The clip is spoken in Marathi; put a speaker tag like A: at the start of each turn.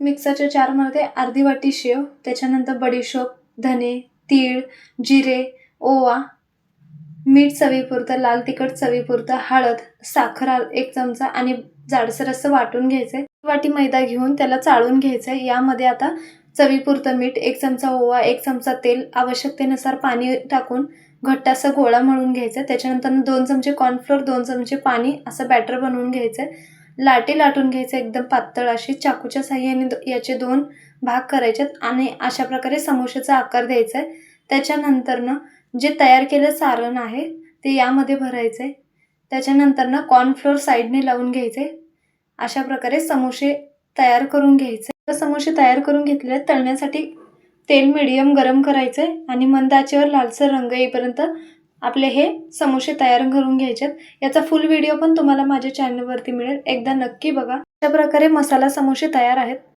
A: मिक्सरच्या जारमध्ये अर्धी वाटी शेव, त्याच्यानंतर बडीशोप, धने, तीळ, जिरे, ओवा, मीठ चवीपुरतं, लाल तिखट चवीपुरतं, हळद, साखर 1 चमचा आणि जाडसर असं वाटून घ्यायचंय. वाटी मैदा घेऊन त्याला चाळून घ्यायचंय. यामध्ये आता चवीपुरतं मीठ, 1 चमचा ओवा, 1 चमचा तेल, आवश्यकतेनुसार पाणी टाकून घट्ट असा गोळा मळून घ्यायचा. त्याच्यानंतर 2 चमचे कॉर्नफ्लोअर, 2 चमचे पाणी असं बॅटर बनवून घ्यायचंय. लाटी लाटून घ्यायचं एकदम पातळ अशी. चाकूच्या साहाय्याने याचे 2 भाग करायचेत आणि अशा प्रकारे समोश्याचा आकार द्यायचा आहे. त्याच्यानंतर जे तयार केलेलं सारण आहे ते यामध्ये भरायचंय. त्याच्यानंतर कॉर्नफ्लोअर साईडने लावून घ्यायचे. अशा प्रकारे समोसे तयार करून घ्यायचे. समोसे तयार करून घेतले. तळण्यासाठी तेल मीडियम गरम करायचंय आणि मंद आचेवर लालसर रंग येईपर्यंत आपले हे समोसे तयार करून घ्यायचे. याचा फुल व्हिडिओ पण तुम्हाला माझ्या चॅनलवरती मिळेल, एकदा नक्की बघा. अशा प्रकारे मसाला समोसे तयार आहेत.